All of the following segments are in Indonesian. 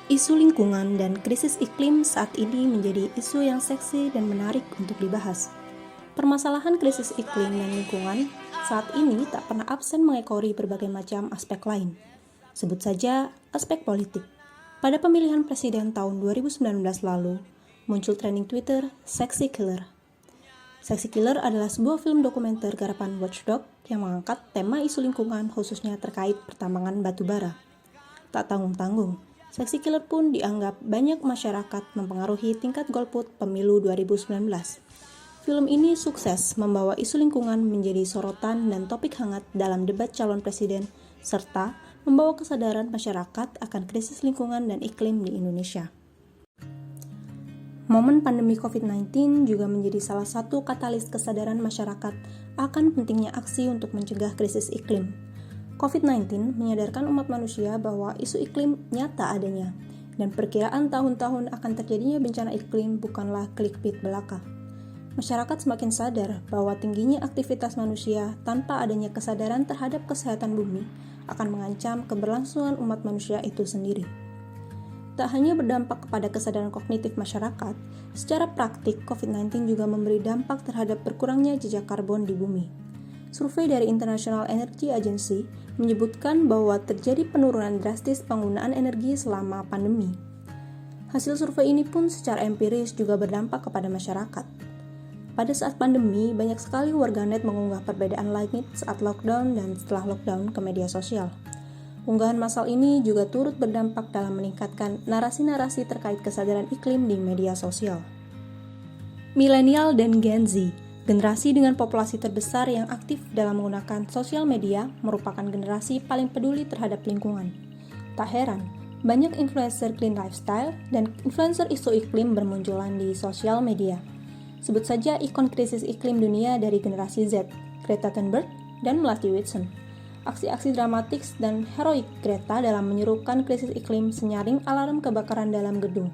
Isu lingkungan dan krisis iklim saat ini menjadi isu yang seksi dan menarik untuk dibahas. Permasalahan krisis iklim dan lingkungan saat ini tak pernah absen mengekori berbagai macam aspek lain. Sebut saja aspek politik. Pada pemilihan presiden tahun 2019 lalu, muncul trending Twitter Sexy Killer. Sexy Killer adalah sebuah film dokumenter garapan Watchdog yang mengangkat tema isu lingkungan khususnya terkait pertambangan batu bara. Tak tanggung-tanggung, Sexy Killer pun dianggap banyak masyarakat mempengaruhi tingkat golput pemilu 2019. Film ini sukses membawa isu lingkungan menjadi sorotan dan topik hangat dalam debat calon presiden, serta membawa kesadaran masyarakat akan krisis lingkungan dan iklim di Indonesia. Momen pandemi COVID-19 juga menjadi salah satu katalis kesadaran masyarakat akan pentingnya aksi untuk mencegah krisis iklim. COVID-19 menyadarkan umat manusia bahwa isu iklim nyata adanya, dan perkiraan tahun-tahun akan terjadinya bencana iklim bukanlah clickbait belaka. Masyarakat semakin sadar bahwa tingginya aktivitas manusia tanpa adanya kesadaran terhadap kesehatan bumi akan mengancam keberlangsungan umat manusia itu sendiri. Tak hanya berdampak kepada kesadaran kognitif masyarakat, secara praktik COVID-19 juga memberi dampak terhadap berkurangnya jejak karbon di bumi. Survei dari International Energy Agency menyebutkan bahwa terjadi penurunan drastis penggunaan energi selama pandemi. Hasil survei ini pun secara empiris juga berdampak kepada masyarakat. Pada saat pandemi, banyak sekali warganet mengunggah perbedaan langit saat lockdown dan setelah lockdown ke media sosial. Unggahan massal ini juga turut berdampak dalam meningkatkan narasi-narasi terkait kesadaran iklim di media sosial. Milenial dan Gen Z, generasi dengan populasi terbesar yang aktif dalam menggunakan sosial media, merupakan generasi paling peduli terhadap lingkungan. Tak heran, banyak influencer green lifestyle dan influencer isu iklim bermunculan di sosial media. Sebut saja ikon krisis iklim dunia dari generasi Z, Greta Thunberg dan Melati Whitson. Aksi-aksi dramatik dan heroik Greta dalam menyerukan krisis iklim senyaring alarm kebakaran dalam gedung,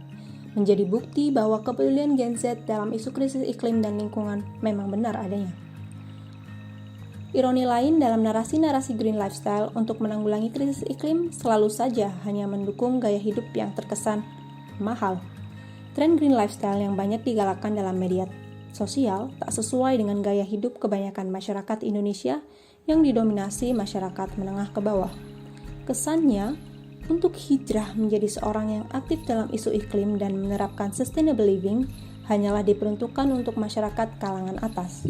menjadi bukti bahwa kepedulian Gen Z dalam isu krisis iklim dan lingkungan memang benar adanya. Ironi lain dalam narasi-narasi green lifestyle untuk menanggulangi krisis iklim selalu saja hanya mendukung gaya hidup yang terkesan mahal. Tren green lifestyle yang banyak digalakkan dalam media sosial tak sesuai dengan gaya hidup kebanyakan masyarakat Indonesia yang didominasi masyarakat menengah ke bawah. Kesannya, untuk hijrah menjadi seorang yang aktif dalam isu iklim dan menerapkan sustainable living hanyalah diperuntukkan untuk masyarakat kalangan atas.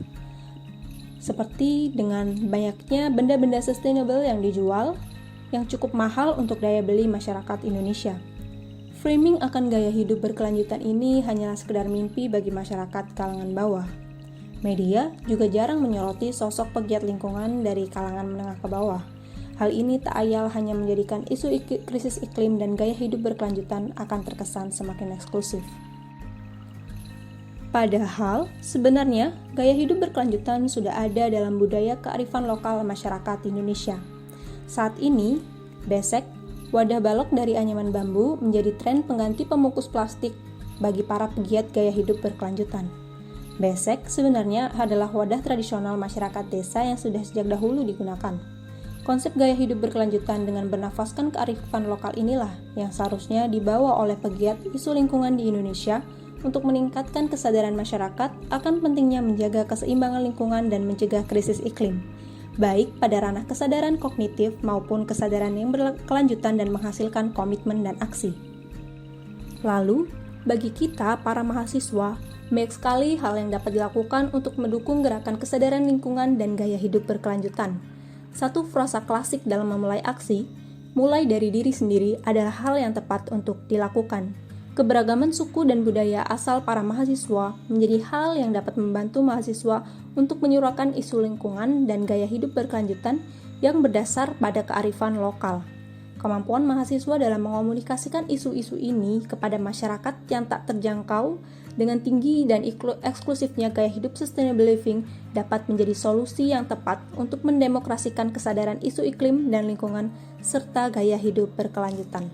Seperti dengan banyaknya benda-benda sustainable yang dijual, yang cukup mahal untuk daya beli masyarakat Indonesia. Framing akan gaya hidup berkelanjutan ini hanyalah sekedar mimpi bagi masyarakat kalangan bawah. Media juga jarang menyoroti sosok pegiat lingkungan dari kalangan menengah ke bawah. Hal ini tak ayal hanya menjadikan isu krisis iklim dan gaya hidup berkelanjutan akan terkesan semakin eksklusif. Padahal, sebenarnya gaya hidup berkelanjutan sudah ada dalam budaya kearifan lokal masyarakat Indonesia. Saat ini, besek, wadah balok dari anyaman bambu menjadi tren pengganti pembungkus plastik bagi para pegiat gaya hidup berkelanjutan. Besek sebenarnya adalah wadah tradisional masyarakat desa yang sudah sejak dahulu digunakan. Konsep gaya hidup berkelanjutan dengan bernafaskan kearifan lokal inilah yang seharusnya dibawa oleh pegiat isu lingkungan di Indonesia untuk meningkatkan kesadaran masyarakat akan pentingnya menjaga keseimbangan lingkungan dan mencegah krisis iklim, baik pada ranah kesadaran kognitif maupun kesadaran yang berkelanjutan dan menghasilkan komitmen dan aksi. Lalu, bagi kita para mahasiswa, banyak sekali hal yang dapat dilakukan untuk mendukung gerakan kesadaran lingkungan dan gaya hidup berkelanjutan. Satu frasa klasik dalam memulai aksi, mulai dari diri sendiri adalah hal yang tepat untuk dilakukan. Keberagaman suku dan budaya asal para mahasiswa menjadi hal yang dapat membantu mahasiswa untuk menyuarakan isu lingkungan dan gaya hidup berkelanjutan yang berdasar pada kearifan lokal. Kemampuan mahasiswa dalam mengomunikasikan isu-isu ini kepada masyarakat yang tak terjangkau dengan tinggi dan eksklusifnya gaya hidup sustainable living dapat menjadi solusi yang tepat untuk mendemokrasikan kesadaran isu iklim dan lingkungan serta gaya hidup berkelanjutan.